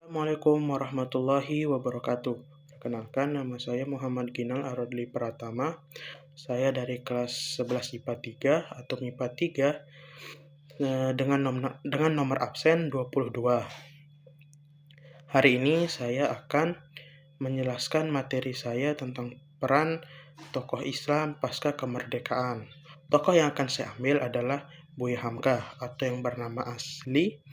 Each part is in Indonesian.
Assalamualaikum warahmatullahi wabarakatuh. Perkenalkan, nama saya Muhammad Ginal Arodli Pratama. Saya dari kelas 11 IPA 3 atau MIPA 3 dengan nomor absen 22. Hari ini saya akan menjelaskan materi saya tentang peran tokoh Islam pasca kemerdekaan. Tokoh yang akan saya ambil adalah Buya Hamka atau yang bernama asli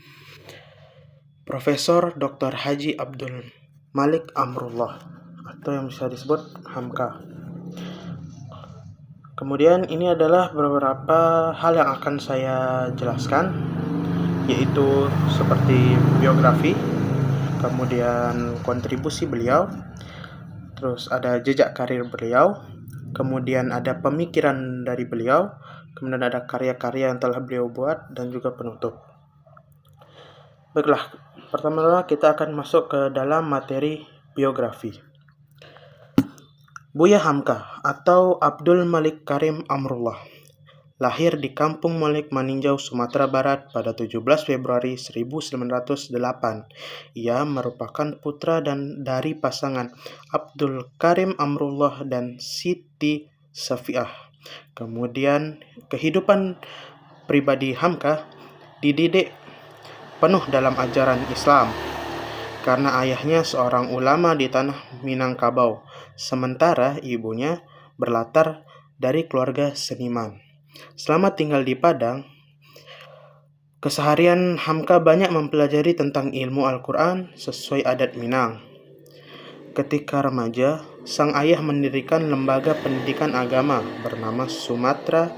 Profesor Dr. Haji Abdul Malik Amrullah atau yang bisa disebut Hamka. Kemudian ini adalah beberapa hal yang akan saya jelaskan, yaitu seperti biografi, kemudian kontribusi beliau, terus ada jejak karir beliau, kemudian ada pemikiran dari beliau, kemudian ada karya-karya yang telah beliau buat, dan juga penutup. Baiklah, pertama-tama kita akan masuk ke dalam materi biografi. Buya Hamka atau Abdul Malik Karim Amrullah lahir di Kampung Malik Maninjau, Sumatera Barat pada 17 Februari 1908. Ia merupakan putra dari pasangan Abdul Karim Amrullah dan Siti Safiah. Kemudian kehidupan pribadi Hamka dididik penuh dalam ajaran Islam karena ayahnya seorang ulama di tanah Minangkabau, sementara ibunya berlatar dari keluarga seniman. Selama tinggal di Padang, keseharian Hamka banyak mempelajari tentang ilmu Al-Quran sesuai adat Minang. Ketika remaja, sang ayah mendirikan lembaga pendidikan agama bernama Sumatra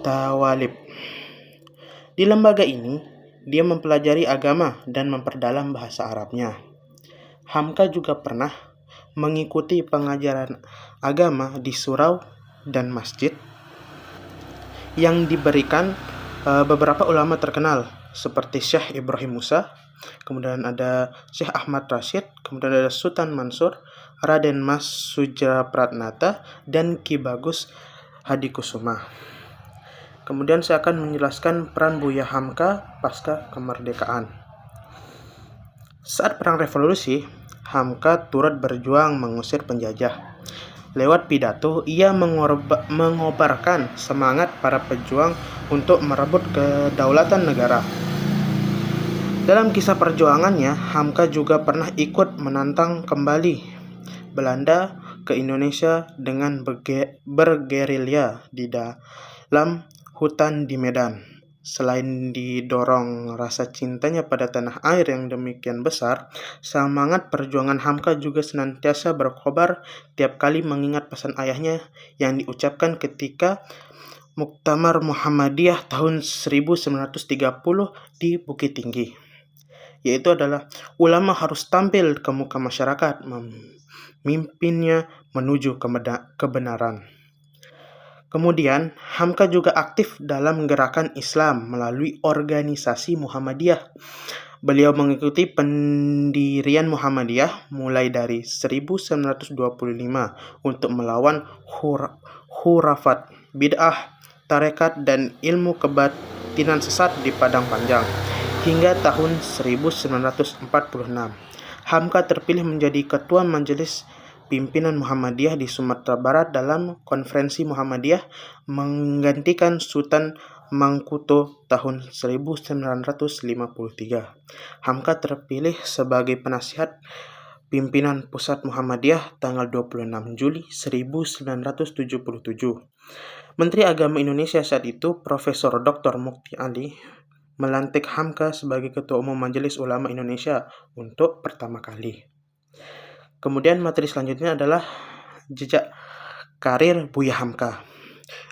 Tawalib. Di lembaga ini, dia mempelajari agama dan memperdalam bahasa Arabnya. Hamka juga pernah mengikuti pengajaran agama di surau dan masjid yang diberikan beberapa ulama terkenal seperti Syekh Ibrahim Musa, kemudian ada Syekh Ahmad Rashid, kemudian ada Sultan Mansur, Raden Mas Sujapratnata, dan Ki Bagus Hadikusuma. Kemudian saya akan menjelaskan peran Buya Hamka pasca kemerdekaan. Saat Perang Revolusi, Hamka turut berjuang mengusir penjajah. Lewat pidato, ia mengobarkan semangat para pejuang untuk merebut kedaulatan negara. Dalam kisah perjuangannya, Hamka juga pernah ikut menantang kembali Belanda ke Indonesia dengan bergerilya di dalam hutan di Medan. Selain didorong rasa cintanya pada tanah air yang demikian besar, semangat perjuangan Hamka juga senantiasa berkobar tiap kali mengingat pesan ayahnya yang diucapkan ketika Muktamar Muhammadiyah tahun 1930 di Bukit Tinggi, yaitu adalah ulama harus tampil ke muka masyarakat, memimpinnya menuju kebenaran. Kemudian, Hamka juga aktif dalam gerakan Islam melalui organisasi Muhammadiyah. Beliau mengikuti pendirian Muhammadiyah mulai dari 1925 untuk melawan khurafat, bid'ah, tarekat, dan ilmu kebatinan sesat di Padang Panjang. Hingga tahun 1946, Hamka terpilih menjadi Ketua Majelis Pimpinan Muhammadiyah di Sumatera Barat dalam Konferensi Muhammadiyah menggantikan Sultan Mangkuto tahun 1953. Hamka terpilih sebagai penasihat pimpinan Pusat Muhammadiyah tanggal 26 Juli 1977. Menteri Agama Indonesia saat itu, Profesor Dr. Mukti Ali, melantik Hamka sebagai Ketua Umum Majelis Ulama Indonesia untuk pertama kali. Kemudian materi selanjutnya adalah jejak karir Buya Hamka.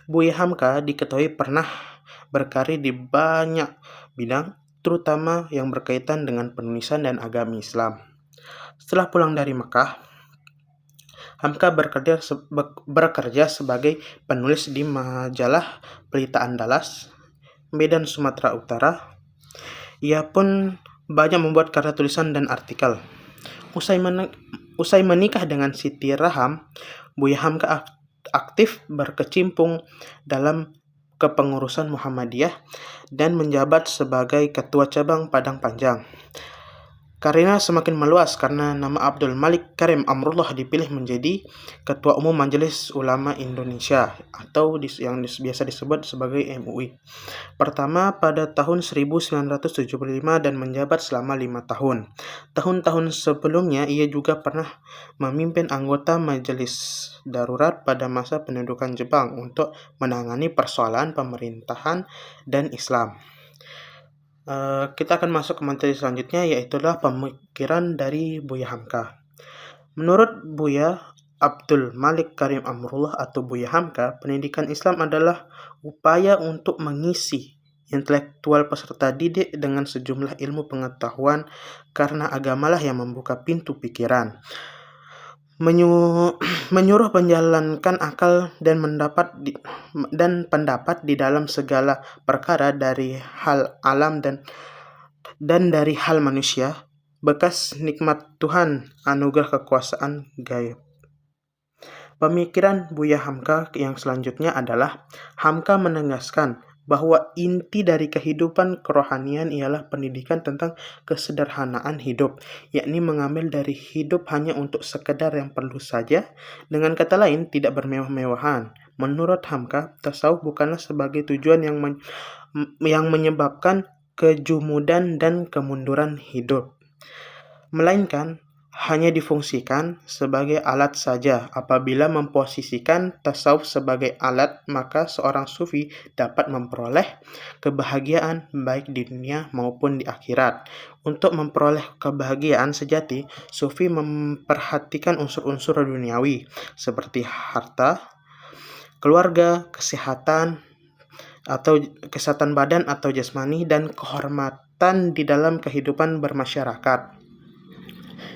Buya Hamka diketahui pernah berkarir di banyak bidang, terutama yang berkaitan dengan penulisan dan agama Islam. Setelah pulang dari Mekah, Hamka bekerja sebagai penulis di majalah Pelita Andalas, Medan, Sumatera Utara. Ia pun banyak membuat karya tulisan dan artikel. Usai menikah dengan Siti Raham, Buya Hamka aktif berkecimpung dalam kepengurusan Muhammadiyah dan menjabat sebagai Ketua Cabang Padang Panjang. Karirnya semakin meluas karena nama Abdul Malik Karim Amrullah dipilih menjadi Ketua Umum Majelis Ulama Indonesia atau yang biasa disebut sebagai MUI. Pertama pada tahun 1975 dan menjabat selama 5 tahun. Tahun-tahun sebelumnya ia juga pernah memimpin anggota Majelis Darurat pada masa pendudukan Jepang untuk menangani persoalan pemerintahan dan Islam. Kita akan masuk ke materi selanjutnya, yaitulah pemikiran dari Buya Hamka. Menurut Buya Abdul Malik Karim Amrullah atau Buya Hamka, pendidikan Islam adalah upaya untuk mengisi intelektual peserta didik dengan sejumlah ilmu pengetahuan karena agamalah yang membuka pintu pikiran, menyuruh menjalankan akal dan pendapat di dalam segala perkara dari hal alam dan dari hal manusia, bekas nikmat Tuhan, anugerah kekuasaan gaib. Pemikiran Buya Hamka yang selanjutnya adalah Hamka menegaskan bahwa inti dari kehidupan kerohanian ialah pendidikan tentang kesederhanaan hidup, yakni mengambil dari hidup hanya untuk sekedar yang perlu saja, dengan kata lain tidak bermewah-mewahan. Menurut Hamka, tasawuf bukanlah sebagai tujuan yang menyebabkan kejumudan dan kemunduran hidup, melainkan hanya difungsikan sebagai alat saja. Apabila memposisikan tasawuf sebagai alat, maka seorang sufi dapat memperoleh kebahagiaan baik di dunia maupun di akhirat. Untuk memperoleh kebahagiaan sejati, sufi memperhatikan unsur-unsur duniawi seperti harta, keluarga, kesehatan badan atau jasmani, dan kehormatan di dalam kehidupan bermasyarakat.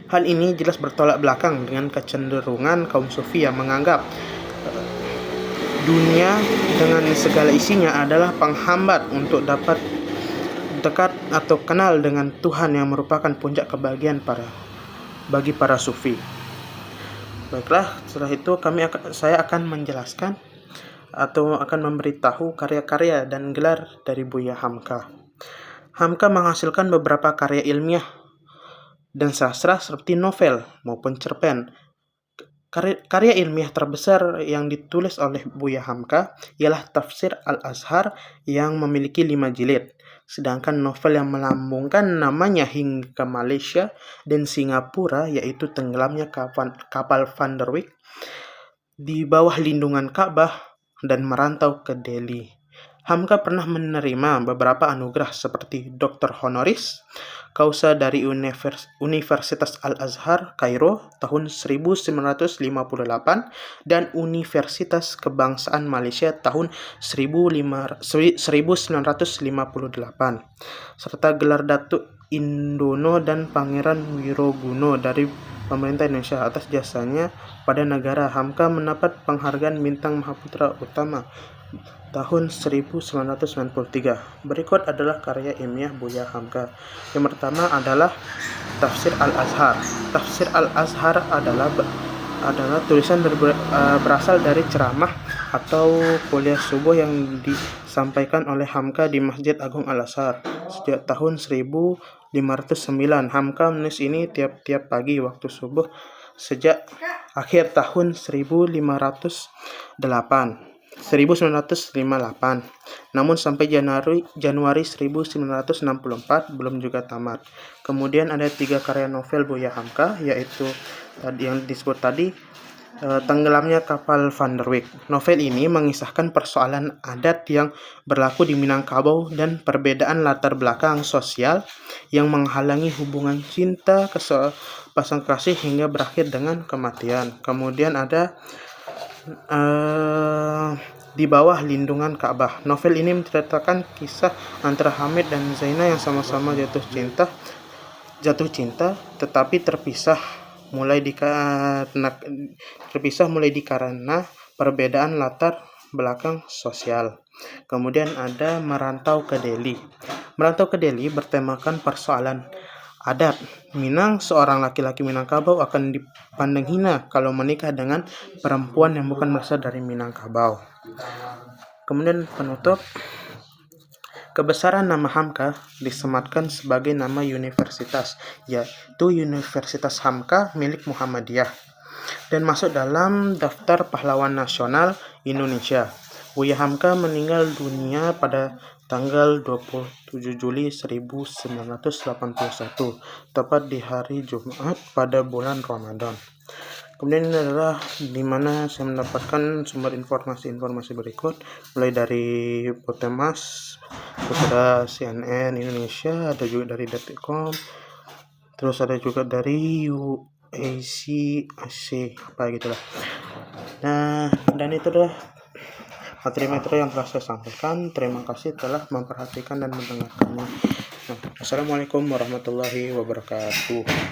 Hal ini jelas bertolak belakang dengan kecenderungan kaum sufi yang menganggap dunia dengan segala isinya adalah penghambat untuk dapat dekat atau kenal dengan Tuhan yang merupakan puncak kebahagiaan bagi para sufi. Baiklah, setelah itu saya akan menjelaskan atau akan memberitahu karya-karya dan gelar dari Buya Hamka. Hamka menghasilkan beberapa karya ilmiah dan sastra seperti novel maupun cerpen. Karya ilmiah terbesar yang ditulis oleh Buya Hamka ialah Tafsir Al-Azhar yang memiliki 5 jilid. Sedangkan novel yang melambungkan namanya hingga ke Malaysia dan Singapura yaitu Tenggelamnya Kapal Van der Wijk, Di Bawah Lindungan Ka'bah, dan Merantau ke Delhi. Hamka pernah menerima beberapa anugerah seperti Dr. Honoris Causa dari Universitas Al-Azhar Kairo tahun 1958 dan Universitas Kebangsaan Malaysia tahun 1958, serta gelar Datuk Indono dan Pangeran Wiroguno dari pemerintah Indonesia atas jasanya pada negara. Hamka mendapat penghargaan Bintang Mahaputra Utama tahun 1993. Berikut adalah karya ilmiah Buya Hamka. Yang pertama adalah Tafsir Al-Azhar. Tafsir Al-Azhar adalah tulisan berasal dari ceramah atau kuliah subuh yang disampaikan oleh Hamka di Masjid Agung Al-Azhar sejak tahun 1509. Hamka menulis ini tiap-tiap pagi waktu subuh sejak akhir tahun 1958, namun sampai Januari 1964 belum juga tamat. Kemudian ada 3 karya novel Buya Hamka, yaitu yang disebut tadi, Tenggelamnya Kapal Van der Wijk. Novel ini mengisahkan persoalan adat yang berlaku di Minangkabau dan perbedaan latar belakang sosial yang menghalangi hubungan cinta pasang kasih hingga berakhir dengan kematian. Kemudian ada Di Bawah Lindungan Ka'bah. Novel ini menceritakan kisah antara Hamid dan Zaina yang sama-sama jatuh cinta tetapi terpisah mulai karena perbedaan latar belakang sosial. Kemudian ada Merantau ke Delhi. Merantau ke Delhi bertemakan persoalan adat Minang. Seorang laki-laki Minangkabau akan dipandang hina kalau menikah dengan perempuan yang bukan berasal dari Minangkabau. Kemudian penutup, kebesaran nama Hamka disematkan sebagai nama universitas, yaitu Universitas Hamka milik Muhammadiyah, dan masuk dalam daftar pahlawan nasional Indonesia. Buya Hamka meninggal dunia pada tanggal 27 Juli 1981, tepat di hari Jumat pada bulan Ramadan. Kemudian ini adalah di mana saya mendapatkan sumber informasi berikut, mulai dari Potemas, terus ada CNN Indonesia, ada juga dari Detik.com, terus ada juga dari UAC apa gitulah. Nah, dan itu adalah materi-materi yang telah saya sampaikan. Terima kasih telah memperhatikan dan mendengarkannya. Assalamualaikum warahmatullahi wabarakatuh.